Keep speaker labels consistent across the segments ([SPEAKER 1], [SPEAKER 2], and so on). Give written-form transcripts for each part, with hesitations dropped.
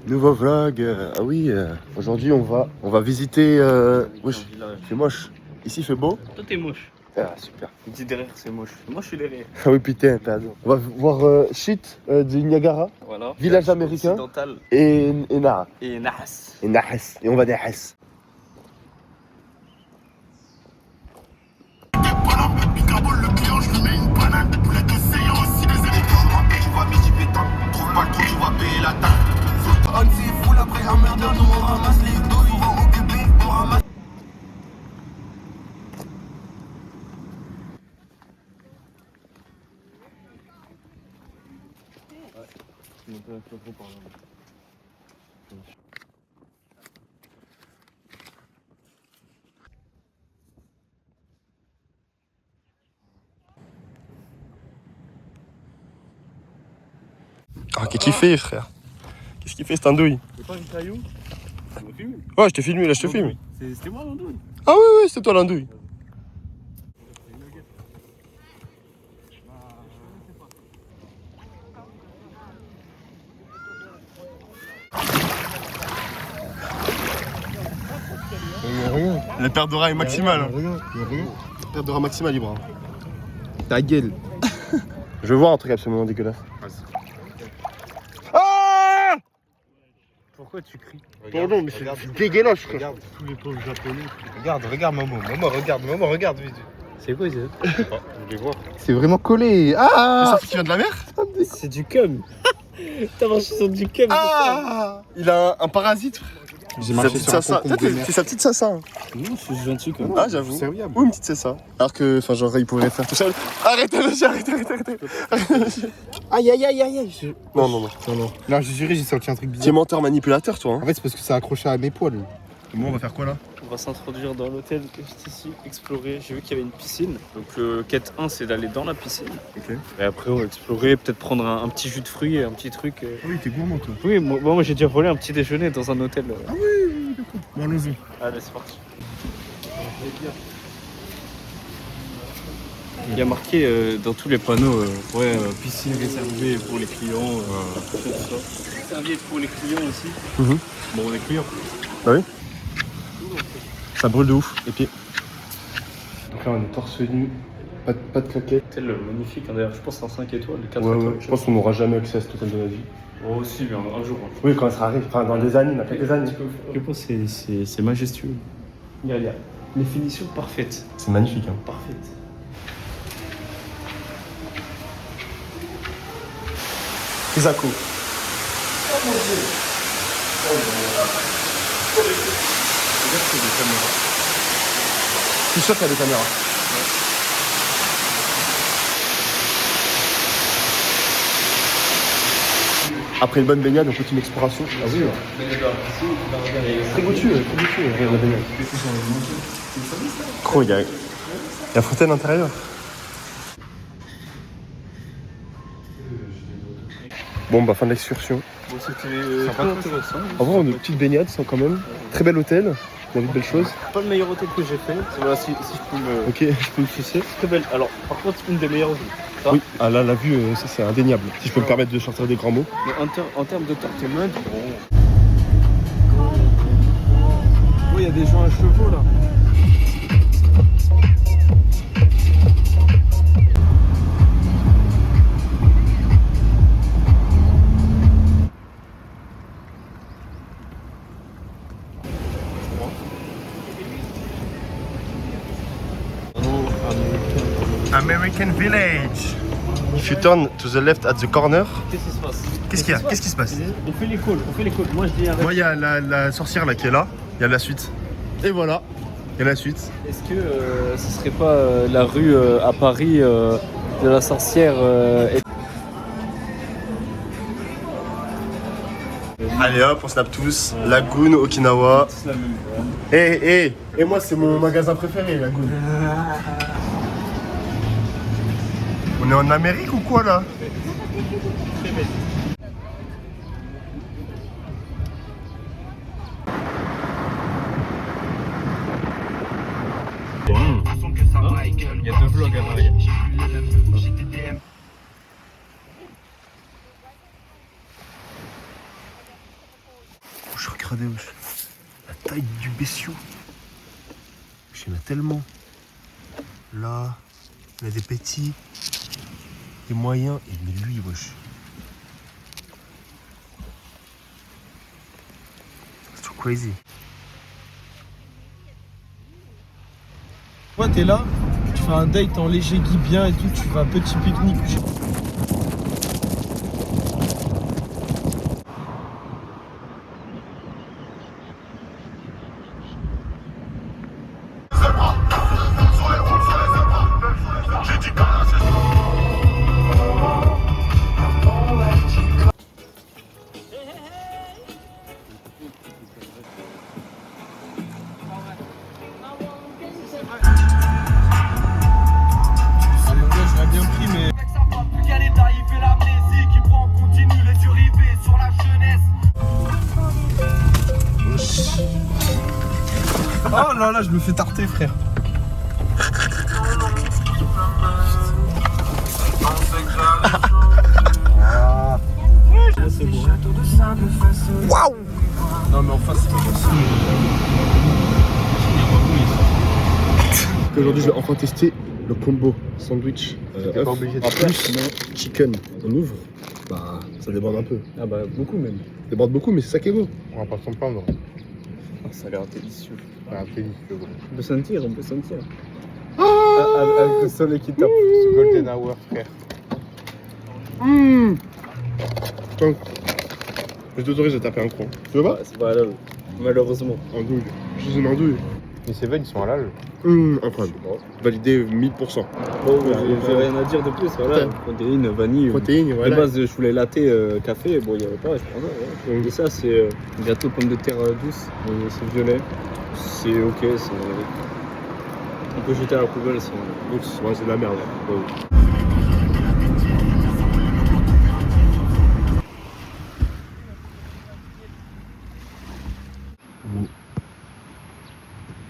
[SPEAKER 1] Nouveau vlog. Ah oui, aujourd'hui on va visiter. Wesh, c'est moche. Ici il fait beau.
[SPEAKER 2] Toi t'es moche.
[SPEAKER 1] Ah super.
[SPEAKER 2] Il dit derrière c'est moche. Moi je suis derrière.
[SPEAKER 1] Ah oui putain, t'as raison. On va voir shit du Niagara,
[SPEAKER 2] Voilà.
[SPEAKER 1] village américain
[SPEAKER 2] Occidental.
[SPEAKER 1] et Nahas.
[SPEAKER 2] Et Nahas.
[SPEAKER 1] Et Nahas. Et on va des Nahas. Ah, qu'est-ce qu'il fait, frère? Qu'est-ce qu'il fait, cette andouille?
[SPEAKER 2] C'est pas un caillou? Ça me filme.
[SPEAKER 1] Ouais, je t'ai filmé, là, je te filme.
[SPEAKER 2] C'était moi l'andouille.
[SPEAKER 1] Ah oui, oui, c'est toi l'andouille. La perte d'aura est maximale. La perte d'aura maximale, Ibra.
[SPEAKER 3] Ta gueule.
[SPEAKER 1] Je veux voir un truc absolument dégueulasse. Ah!
[SPEAKER 2] Pourquoi tu cries?
[SPEAKER 1] Pardon, mais c'est dégueulasse, frère.
[SPEAKER 3] Regarde
[SPEAKER 2] Tous les pauvres japonais.
[SPEAKER 3] regarde Momo. Momo, regarde.
[SPEAKER 2] C'est quoi ça? Je sais pas, je voulais voir.
[SPEAKER 3] C'est vraiment collé.
[SPEAKER 1] C'est
[SPEAKER 3] Ah
[SPEAKER 1] sorti qui vient de la mer?
[SPEAKER 2] C'est du cum. T'as marché sur du cum.
[SPEAKER 1] Ah! Il a un parasite, frère.
[SPEAKER 3] J'ai
[SPEAKER 1] Sa
[SPEAKER 3] marché
[SPEAKER 1] petite
[SPEAKER 3] sur un
[SPEAKER 1] sassa.
[SPEAKER 3] concombre de mer.
[SPEAKER 1] C'est sa petite sassa. Hein.
[SPEAKER 2] Non, je suis gentil comme.
[SPEAKER 1] Ah, j'avoue.
[SPEAKER 3] Serviable.
[SPEAKER 1] Ou une petite sassa. Alors que, enfin, genre, il pourrait faire tout seul. Arrêtez.
[SPEAKER 3] Aïe.
[SPEAKER 1] Non.
[SPEAKER 3] Non, je jurais, j'ai sorti un truc
[SPEAKER 1] Tu es
[SPEAKER 3] bizarre.
[SPEAKER 1] menteur manipulateur, toi. Hein.
[SPEAKER 3] En fait, c'est parce que ça a accroché à mes poils.
[SPEAKER 1] Et moi, on va faire quoi là?
[SPEAKER 2] On va s'introduire dans l'hôtel juste ici, explorer. J'ai vu qu'il y avait une piscine. Donc, quête 1, c'est d'aller dans la piscine.
[SPEAKER 1] Ok.
[SPEAKER 2] Et après, on va explorer, peut-être prendre un petit jus de fruits et un petit truc.
[SPEAKER 1] Oui, t'es gourmand, toi.
[SPEAKER 2] Oui, moi j'ai déjà volé un petit déjeuner dans un hôtel.
[SPEAKER 1] Ah oui, d'accord. Bon, allons-y.
[SPEAKER 2] Allez, c'est parti. Il y a marqué dans tous les panneaux, piscine réservée pour les clients, tout ça. Réservé pour les clients aussi.
[SPEAKER 1] Mhm.
[SPEAKER 2] Bon, on est clients.
[SPEAKER 1] Bah oui. Ça brûle de ouf, les pieds. Donc là, on est torse nu, pas de claquettes.
[SPEAKER 2] Hôtel magnifique, hein, d'ailleurs, je pense que c'est un 5 étoiles, 4
[SPEAKER 1] Ouais,
[SPEAKER 2] étoiles.
[SPEAKER 1] je pense qu'on n'aura jamais accès à cet hôtel de notre vie.
[SPEAKER 2] Oh, si, mais un jour. Hein.
[SPEAKER 1] Oui, quand ça arrive, enfin, dans des années, dans quelques années.
[SPEAKER 2] Je pense que c'est majestueux. Regarde, les finitions parfaites.
[SPEAKER 1] C'est magnifique, hein.
[SPEAKER 2] Parfaites.
[SPEAKER 1] Isako.
[SPEAKER 2] Regarde, c'est des caméras.
[SPEAKER 1] Je suis sûr qu'il y a des caméras. Après une bonne baignade, on continue l'exploration. Ah oui, très goûtu, la baignade. Gros, il y a fontaine à l'intérieur. Bon, bah, fin de l'excursion.
[SPEAKER 2] Bon, c'était pas intéressant.
[SPEAKER 1] En vrai, on a une petite baignade, sans quand même. Très bel hôtel, on a vu de belles choses.
[SPEAKER 2] Pas le meilleur hôtel que j'ai fait. Voilà, si je peux me.
[SPEAKER 1] Ok, je peux me sucer.
[SPEAKER 2] Très belle. Alors, par contre, une des meilleures vues. Ça.
[SPEAKER 1] Oui, ah là, la vue, ça c'est indéniable. Si je peux me permettre de sortir des grands mots.
[SPEAKER 2] Mais en termes d'entertainment, bon. Oh, il y a des gens à chevaux là.
[SPEAKER 1] American Village. If you turn to the left at the corner.
[SPEAKER 2] Qu'est-ce qui se passe?
[SPEAKER 1] Qu'est-ce qu'il y a? Qu'est-ce qui se passe?
[SPEAKER 2] On fait les calls. Moi je dis arrête.
[SPEAKER 1] Moi, il y a la sorcière là qui est là. Il y a la suite. Et voilà. Il y a la suite.
[SPEAKER 2] Est-ce que ce serait pas la rue à Paris de la sorcière
[SPEAKER 1] Allez hop, on snap tous. Lagoon, Okinawa. Et moi, c'est mon magasin préféré, Lagoon. On est en Amérique ou quoi là?
[SPEAKER 2] Il y a deux vlogs à l'arrière.
[SPEAKER 1] Je regardais la taille du bestiau. Il y en a tellement. Là, il y a des petits, des moyens. Et mais lui, wesh. C'est trop crazy.
[SPEAKER 4] Toi, t'es là, tu fais un date en léger gui bien et tout, tu fais un petit pique-nique. Oh là là, je me fais tarter, frère. C'est bon. Waouh! Non mais en face c'est pas possible.
[SPEAKER 1] Aujourd'hui je vais enfin tester le combo sandwich
[SPEAKER 3] T'es pas obligé de
[SPEAKER 1] plus chicken. On ouvre, bah ça déborde un peu.
[SPEAKER 2] Ah bah beaucoup même.
[SPEAKER 1] Ça déborde beaucoup mais c'est ça qui est beau.
[SPEAKER 3] On va pas s'en prendre.
[SPEAKER 2] Ah, ça a l'air délicieux.
[SPEAKER 3] Ah, délicieux, gros.
[SPEAKER 2] On peut sentir, on peut sentir. Avec le soleil qui tape.
[SPEAKER 3] Ce golden hour, frère.
[SPEAKER 1] Tiens, je t'autorise à taper un coin. Tu veux pas?
[SPEAKER 2] C'est pas halal, malheureusement.
[SPEAKER 1] Andouille. Je suis une andouille.
[SPEAKER 3] Les Seven, ils sont halal.
[SPEAKER 1] Incroyable. Validé 1000%.
[SPEAKER 2] Bon, j'ai rien à dire de plus, voilà. Protéines, vanille.
[SPEAKER 1] Protéines,
[SPEAKER 2] De
[SPEAKER 1] voilà.
[SPEAKER 2] base, je voulais latte, café, bon, il n'y avait pas, je prends ça. Et ça, c'est gâteau pomme de terre douce, c'est violet. C'est ok, c'est. On peut jeter à la poubelle, c'est.
[SPEAKER 1] Donc c'est de la merde. Ouais.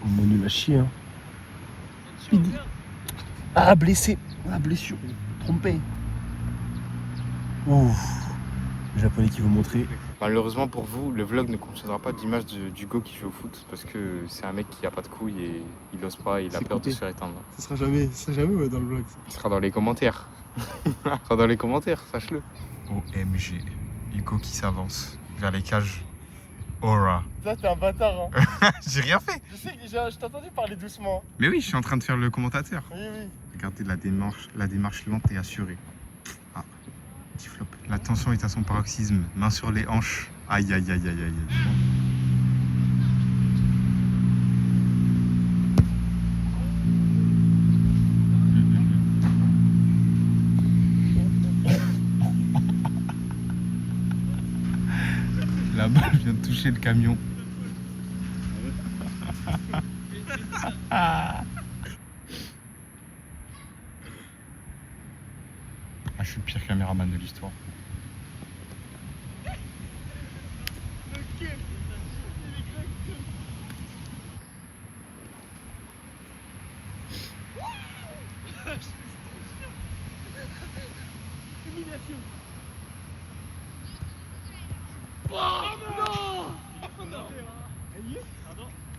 [SPEAKER 1] Mon nul à chier, hein. Speedy. Ah, blessé. Ah, blessure. Trompé. Ouh. Le japonais qui veut montrer.
[SPEAKER 5] Malheureusement pour vous, le vlog ne contiendra pas d'image d'Hugo qui joue au foot parce que c'est un mec qui a pas de couilles et il ose pas, il a peur de se faire éteindre.
[SPEAKER 1] Ça sera jamais ouais, dans le vlog.
[SPEAKER 5] Il sera dans les commentaires. Il sera dans les commentaires, sache-le.
[SPEAKER 6] OMG, Hugo qui s'avance vers les cages. Aura.
[SPEAKER 3] Ça, t'es un bâtard, hein.
[SPEAKER 6] J'ai rien fait.
[SPEAKER 3] Je sais que je t'ai entendu parler doucement.
[SPEAKER 6] Mais oui, je suis en train de faire le commentateur.
[SPEAKER 3] Oui, oui.
[SPEAKER 6] Regardez la démarche lente et assurée. Ah, petit flop. La tension est à son paroxysme. Main sur les hanches. Aïe, aïe, aïe, aïe, aïe. La balle vient de toucher le camion. Ah, je suis le pire caméraman de l'histoire.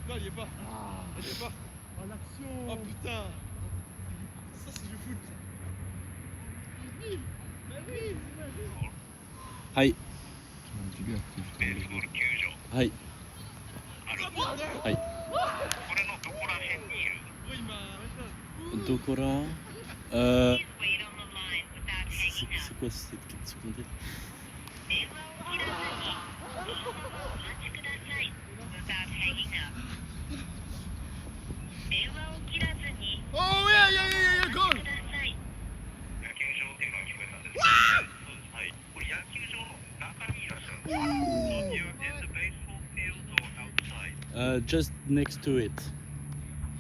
[SPEAKER 4] Non, il y est pas. Il y est pas. Oh, l'action. Oh putain. Ça, c'est du foot.
[SPEAKER 2] Hi. Hi. Hi. Dokora. C'est quoi cette seconde?
[SPEAKER 4] Oh yeah, goal.
[SPEAKER 2] Just next to it.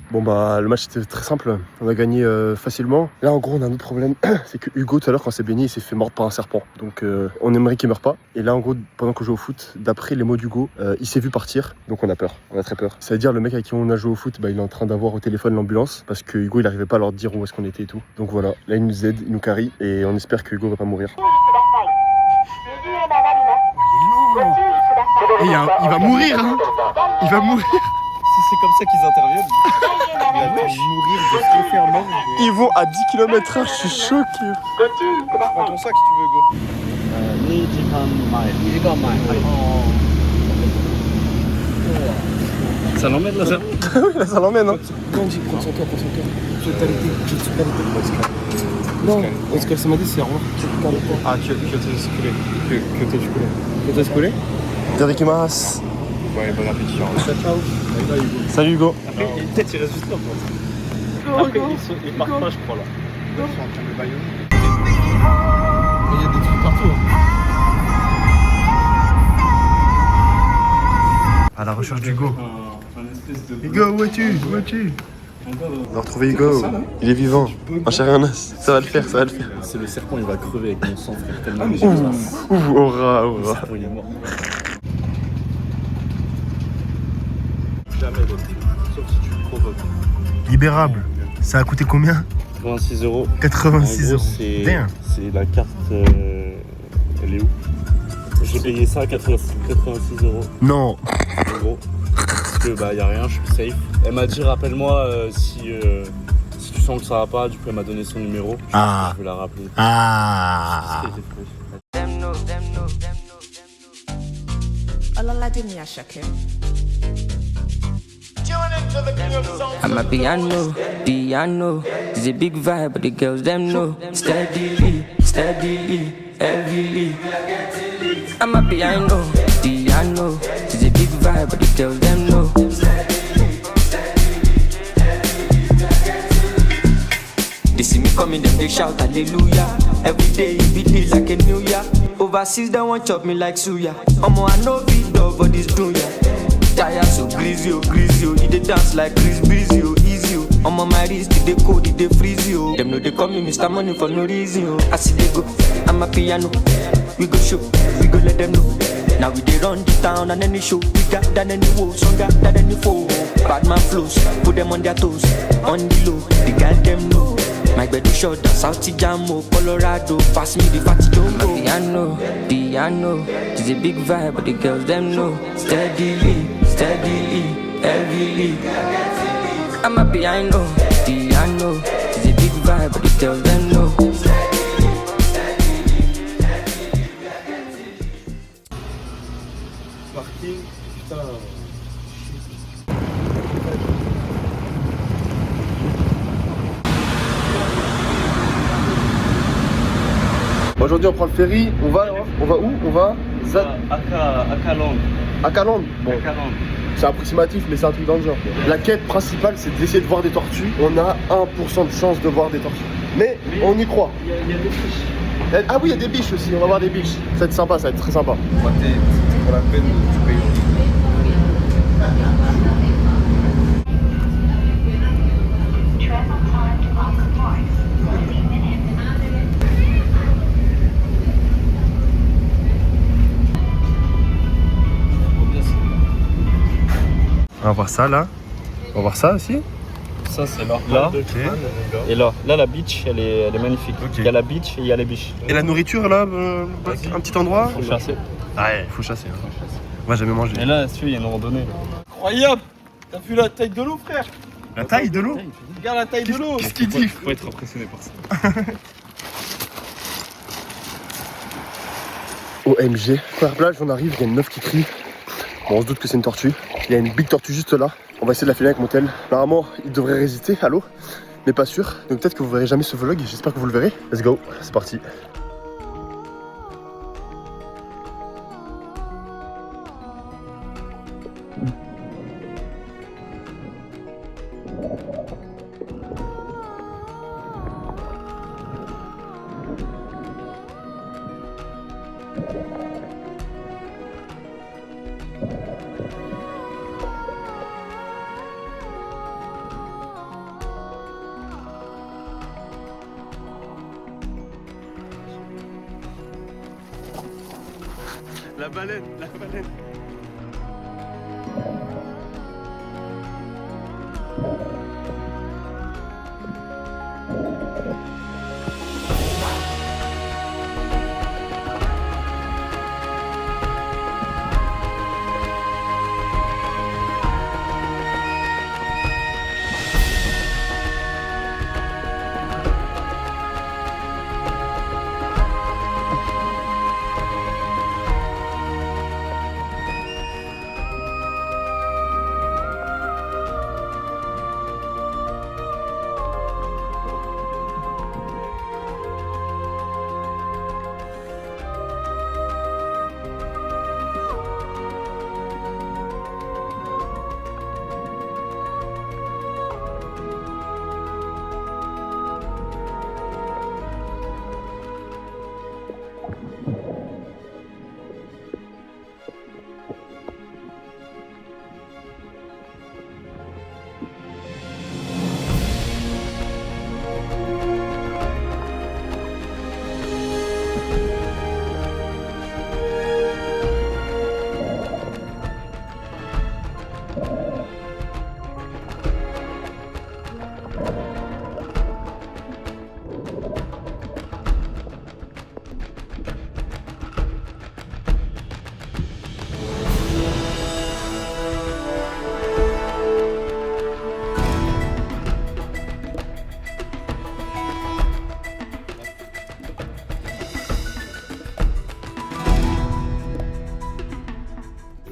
[SPEAKER 1] Bon bah le match était très simple, on a gagné facilement. Là en gros on a un autre problème, c'est que Hugo tout à l'heure quand il s'est baigné il s'est fait mordre par un serpent. Donc on aimerait qu'il meure pas. Et là en gros pendant qu'on joue au foot, d'après les mots d'Hugo, il s'est vu partir. Donc on a peur, on a très peur. C'est-à-dire le mec avec qui on a joué au foot, bah, il est en train d'avoir au téléphone l'ambulance parce que Hugo il arrivait pas à leur dire où est-ce qu'on était et tout. Donc voilà, là il nous aide, il nous carie et on espère que Hugo va pas mourir. Et il va mourir, hein. Il va mourir.
[SPEAKER 2] Si c'est comme ça qu'ils interviennent, il va mourir de se faire mort.
[SPEAKER 1] Ils vont à 10 km/h, je suis choqué.
[SPEAKER 4] Prends ton sac si tu veux, go.
[SPEAKER 2] Ça l'emmène là, ça?
[SPEAKER 1] Oui, là, ça l'emmène, hein. Non, est-ce que ça m'a dit c'est au revoir.
[SPEAKER 2] Ah, Kyoto Scolaire.
[SPEAKER 1] Derikimasu.
[SPEAKER 5] Ouais, bon appétit.
[SPEAKER 2] Ciao.
[SPEAKER 1] Salut Hugo.
[SPEAKER 2] Après, peut-être il reste juste là, je pense. Après, ils partent pas, je crois, là.
[SPEAKER 3] Ils sont en train de baïonner.
[SPEAKER 1] Il y a des trucs partout. À la recherche d'Hugo. Hugo, où es-tu? Où es-tu? On va retrouver Hugo. Il est vivant. En chair et en os. Ça va le faire, ça va le faire.
[SPEAKER 2] C'est le serpent, il va crever avec mon sang, frère. Tellement
[SPEAKER 1] Aura.
[SPEAKER 2] le serpent, il est mort. Jamais, sauf si tu le provoques.
[SPEAKER 1] Libérable. Ça a coûté combien?
[SPEAKER 2] 86 €.
[SPEAKER 1] 86 euros. Damn.
[SPEAKER 2] C'est la carte. Elle est où? J'ai payé ça à 86 €.
[SPEAKER 1] Non.
[SPEAKER 2] En gros. Parce que bah y a rien, je suis safe. Elle m'a dit rappelle-moi si tu sens que ça va pas, du coup elle m'a donné son numéro.
[SPEAKER 1] Ah.
[SPEAKER 2] Je vais la rappeler.
[SPEAKER 1] Ah.
[SPEAKER 7] I'm a piano, it's a big vibe, but the girls them know. Steadily, heavily. I'm a piano, it's a big vibe, but the girls them know. They see me coming, them they shout hallelujah. Every day it be like a new year. Overseas they want chop me like suya. I know big dog for this dunya. Tired so greasy, you dey dance like Chris Breezy, easy. I'm on my wrist, they code, they freeze you. Them know they call me Mr. Money for no reason. I see they go, I'm a piano. We go show, we go let them know. Now we dey run the town and any show. We got than any woe, stronger than any foe. Bad man flows, put them on their toes. On the low, the girl them know. My bed is short, South Jamo, Colorado. Pass me the fatty jumbo. Piano, it's a big vibe, but the girls them know. Steadily, heavily. I'm a piano, it's a big vibe, but the girls them know.
[SPEAKER 2] Parking, putain.
[SPEAKER 1] Aujourd'hui on prend le ferry, on va où? On va à Caland. Bon, c'est approximatif mais c'est un truc dans le genre. La quête principale c'est d'essayer de voir des tortues. On a 1% de chance de voir des tortues. Mais on y croit.
[SPEAKER 2] Il y a des fiches.
[SPEAKER 1] Ah oui, il y a des biches aussi, on va voir des biches. Ça va être sympa, ça va être très sympa.
[SPEAKER 3] Pour la peine du pays.
[SPEAKER 1] On va voir ça là. On va voir ça aussi.
[SPEAKER 2] Ça c'est là. Et là la beach elle est magnifique.
[SPEAKER 1] Ok.
[SPEAKER 2] Il y a la beach et il y a les biches.
[SPEAKER 1] Et la nourriture là, un petit endroit.
[SPEAKER 2] Faut chasser.
[SPEAKER 1] Ouais, faut chasser. Hein. Moi j'ai jamais mangé.
[SPEAKER 2] Et là, il y a une randonnée.
[SPEAKER 4] Incroyable. T'as vu la taille de l'eau, frère?
[SPEAKER 1] La taille de l'eau.
[SPEAKER 4] Regarde la taille de l'eau.
[SPEAKER 1] Qu'est-ce qu'il dit?
[SPEAKER 2] Faut être impressionné par ça.
[SPEAKER 1] OMG. Première plage, on arrive, il y a une meuf qui crie. Bon, on se doute que c'est une tortue. Il y a une big tortue juste là. On va essayer de la filer avec mon tel. Normalement, il devrait résister à l'eau, mais pas sûr. Donc peut-être que vous verrez jamais ce vlog. J'espère que vous le verrez. Let's go, c'est parti. La baleine.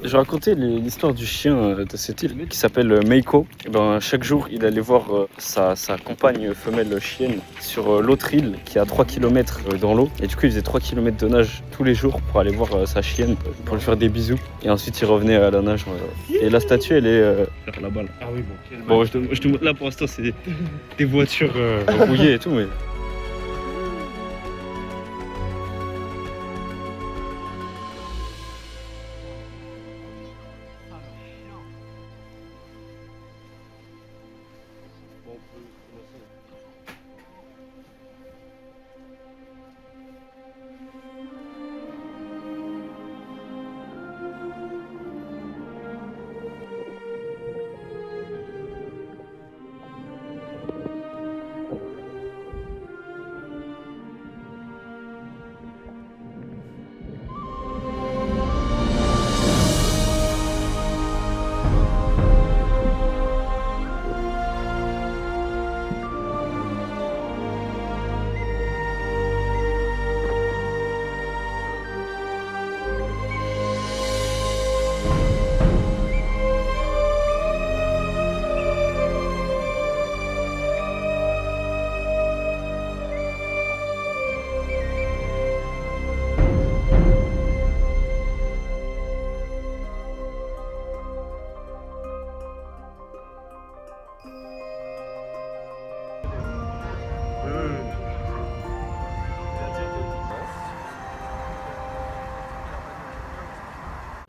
[SPEAKER 2] Je racontais l'histoire du chien de cette île qui s'appelle Meiko. Et ben, chaque jour, il allait voir sa compagne femelle chienne sur l'autre île qui est à 3 km dans l'eau. Et du coup, il faisait 3 km de nage tous les jours pour aller voir sa chienne, pour lui faire des bisous. Et ensuite, il revenait à la nage. Et la statue, elle est là-bas. Là.
[SPEAKER 4] Ah oui, bon.
[SPEAKER 2] Bon, je te montre là pour l'instant, c'est des voitures rouillées et tout, mais.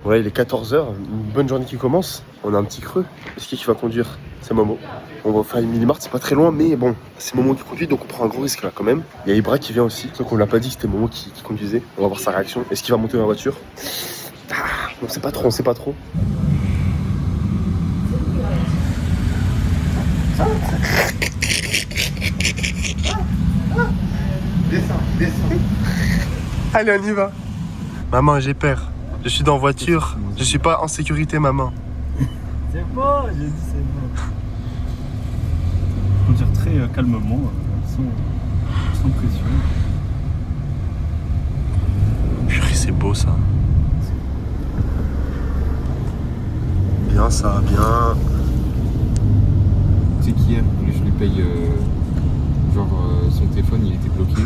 [SPEAKER 1] Ouais, il est 14h, une bonne journée qui commence. On a un petit creux. Est-ce qui va conduire? C'est Momo. On va faire une mini-mart, c'est pas très loin, mais bon, c'est Momo qui conduit, donc on prend un gros risque là quand même. Il y a Ibra qui vient aussi, sauf qu'on l'a pas dit, c'était Momo qui conduisait. On va voir sa réaction. Est-ce qu'il va monter dans la voiture? On sait pas trop, on sait pas trop.
[SPEAKER 3] Descends.
[SPEAKER 1] Allez, on y va. Maman, j'ai peur. Je suis dans la voiture. Je suis pas en sécurité, maman.
[SPEAKER 2] C'est bon, j'ai dit c'est bon. Conduire très calmement, sans pression.
[SPEAKER 1] Purée, c'est beau ça. Bien ça, bien.
[SPEAKER 5] Tu sais qu'hier, je lui paye. Son téléphone il était bloqué.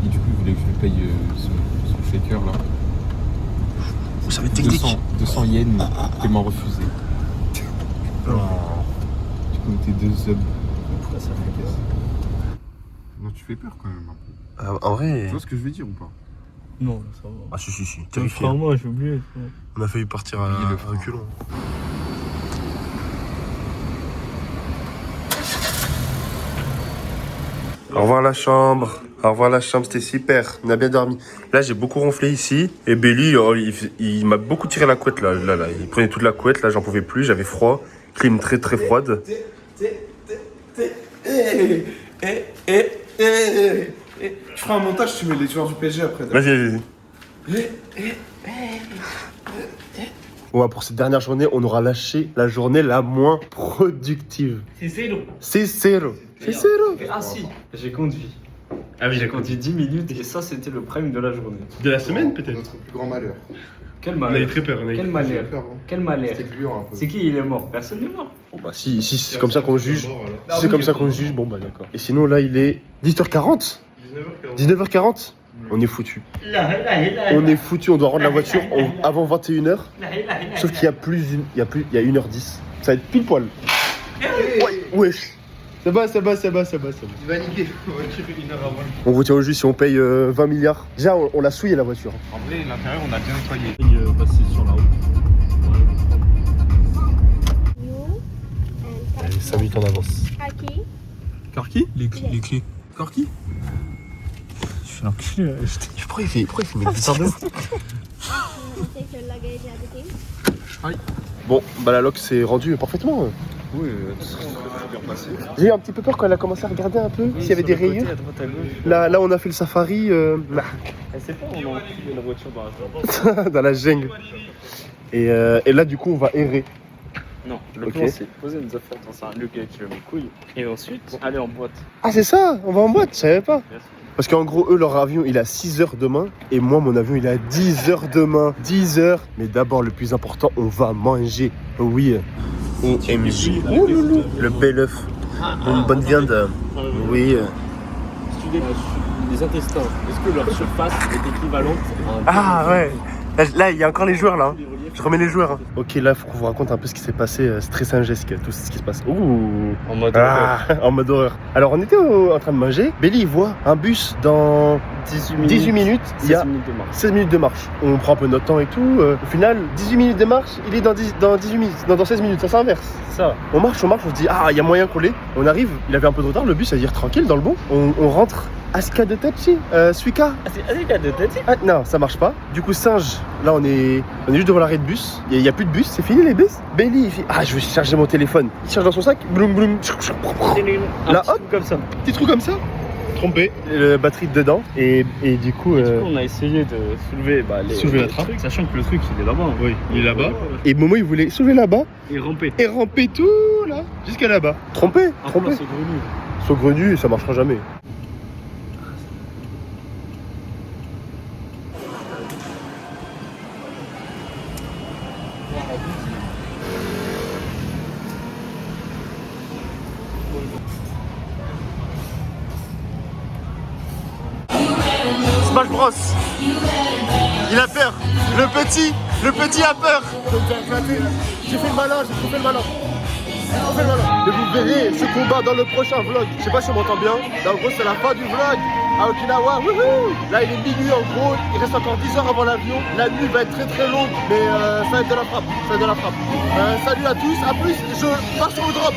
[SPEAKER 5] Et du coup, il voulait que je lui paye son shaker là.
[SPEAKER 1] Ça va être technique.
[SPEAKER 5] 200 yens, paiement refusé. Du coup, on était 2 subs.
[SPEAKER 2] Pourquoi ça fait peur?
[SPEAKER 6] Non, tu fais peur quand même un peu.
[SPEAKER 1] En vrai.
[SPEAKER 6] Tu vois ce que je veux dire ou pas?
[SPEAKER 2] Non, ça va.
[SPEAKER 1] Ah si.
[SPEAKER 2] Le
[SPEAKER 1] Terrifié.
[SPEAKER 2] frein, moi, j'ai oublié.
[SPEAKER 1] On a failli partir à
[SPEAKER 6] Oubliez le frein.
[SPEAKER 1] reculons. Au revoir la chambre. Au revoir la chambre, c'était super. On a bien dormi. Là, j'ai beaucoup ronflé ici. Et Belly, il m'a beaucoup tiré la couette là. Il prenait toute la couette. Là, j'en pouvais plus. J'avais froid. Clim très très froide.
[SPEAKER 3] Tu feras un montage, tu mets les joueurs du PSG après.
[SPEAKER 1] Vas-y. Bon, bah, pour cette dernière journée, on aura lâché la journée la moins productive.
[SPEAKER 2] C'est zéro.
[SPEAKER 1] C'est zéro.
[SPEAKER 2] Ah si, j'ai conduit. Ah oui, j'ai conduit 10 minutes et ça, c'était le prime de la journée.
[SPEAKER 1] De la semaine peut-être.
[SPEAKER 3] Notre plus grand malheur.
[SPEAKER 2] Quel
[SPEAKER 1] On avait
[SPEAKER 2] malheur.
[SPEAKER 1] très peur.
[SPEAKER 2] Quel
[SPEAKER 3] J'ai
[SPEAKER 2] malheur.
[SPEAKER 3] peur, hein.
[SPEAKER 2] Quel malheur.
[SPEAKER 3] C'était gluant un peu.
[SPEAKER 2] C'est qui il est mort? Personne n'est mort.
[SPEAKER 1] Bon, bah, si c'est comme ça qu'on juge. Si c'est comme ça qu'on juge, bon bah d'accord. Et sinon là il est 18h40. 19h40. On est foutu. On est foutu, on doit rendre la voiture avant 21h. Sauf qu'il y a il y a 1h10. Ça va être pile poil. Wesh. Ça va.
[SPEAKER 3] Il va niquer. On va tirer une heure avant.
[SPEAKER 1] On vous tient au jus si on paye 20 milliards. Déjà on l'a souillé la voiture.
[SPEAKER 6] En vrai, l'intérieur, on a bien nettoyé.
[SPEAKER 2] Passer sur la route.
[SPEAKER 1] Allez, 5 minutes en avance.
[SPEAKER 2] Corki? Les clés. Corki? Je suis l'enculé.
[SPEAKER 1] Pourquoi il fait une bizarre de ouf? Bon, bah la lock s'est rendue parfaitement.
[SPEAKER 2] Oui, très bien passé.
[SPEAKER 1] J'ai eu un petit peu peur quand elle a commencé à regarder un peu s'il y avait des rayures.
[SPEAKER 2] À droite, à gauche.
[SPEAKER 1] Là on a fait le safari
[SPEAKER 2] Elle sait pas, on a enfilé la voiture dans la chambre.
[SPEAKER 1] dans la jungle. Et là du coup on va errer.
[SPEAKER 2] Non, le
[SPEAKER 1] Ok.
[SPEAKER 2] plan c'est poser nos affaires dans un lieu qui va mes couilles et ensuite aller en boîte.
[SPEAKER 1] Ah c'est ça, on va en boîte, je savais pas.
[SPEAKER 2] Yes.
[SPEAKER 1] Parce qu'en gros, eux, leur avion, il a 6 heures demain. Et moi, mon avion, il a 10 heures demain. 10 heures. Mais d'abord, le plus important, on va manger. Oui. OMG. Ouh, loulou. Le bel œuf. Une bonne viande. Oui.
[SPEAKER 2] Les intestins, est-ce que leur surface est équivalente à un...
[SPEAKER 1] Ah ouais. Là, il y a encore les joueurs, là. Je remets les joueurs. Ok, là, il faut qu'on vous raconte un peu ce qui s'est passé. C'est très singesque, tout ce qui se passe. Ouh.
[SPEAKER 2] En mode horreur.
[SPEAKER 1] En mode horreur. Alors, on était en train de manger. Belly, il voit un bus dans 18 minutes. Il y a 16 minutes de marche. On prend un peu notre temps et tout. Au final, 18 minutes de marche, il est dans 18 minutes. Non, dans 16 minutes, ça s'inverse.
[SPEAKER 2] Ça.
[SPEAKER 1] On marche, on se dit, ah, il y a moyen qu'on l'ait. On arrive, il avait un peu de retard, le bus, à dire tranquille, dans le bon. On rentre. Aska de Tachi, Suika. Ah, non, ça marche pas. Du coup, singe, là on est juste devant l'arrêt de bus. Il y a plus de bus, c'est fini les bus. Bailey, il fait ah, je vais charger mon téléphone. Il charge dans son sac, bloum bloum. Là, hop,
[SPEAKER 2] comme ça.
[SPEAKER 1] Petit trou comme ça. Trompé, la batterie dedans. Et du coup,
[SPEAKER 2] on a essayé de soulever
[SPEAKER 1] soulever la trappe.
[SPEAKER 2] trucs, sachant que le truc il est là-bas.
[SPEAKER 1] Oui, il est là-bas. Et Momo, il voulait soulever là-bas
[SPEAKER 2] Et ramper.
[SPEAKER 1] et ramper tout là, jusqu'à là-bas. Trompé. Saugrenu, et ça marchera jamais. Smash Bros. Il a peur. Le petit a peur. J'ai fait le malin, j'ai trouvé le malin. Et vous verrez ce combat dans le prochain vlog. Je sais pas si on m'entend bien. Là, en gros, c'est la fin du vlog à Okinawa. Wouhou. Là, il est minuit en gros. Il reste encore 10 heures avant l'avion. La nuit va être très très longue, mais ça va être de la frappe. Salut à tous. À plus. Je pars sur le drop.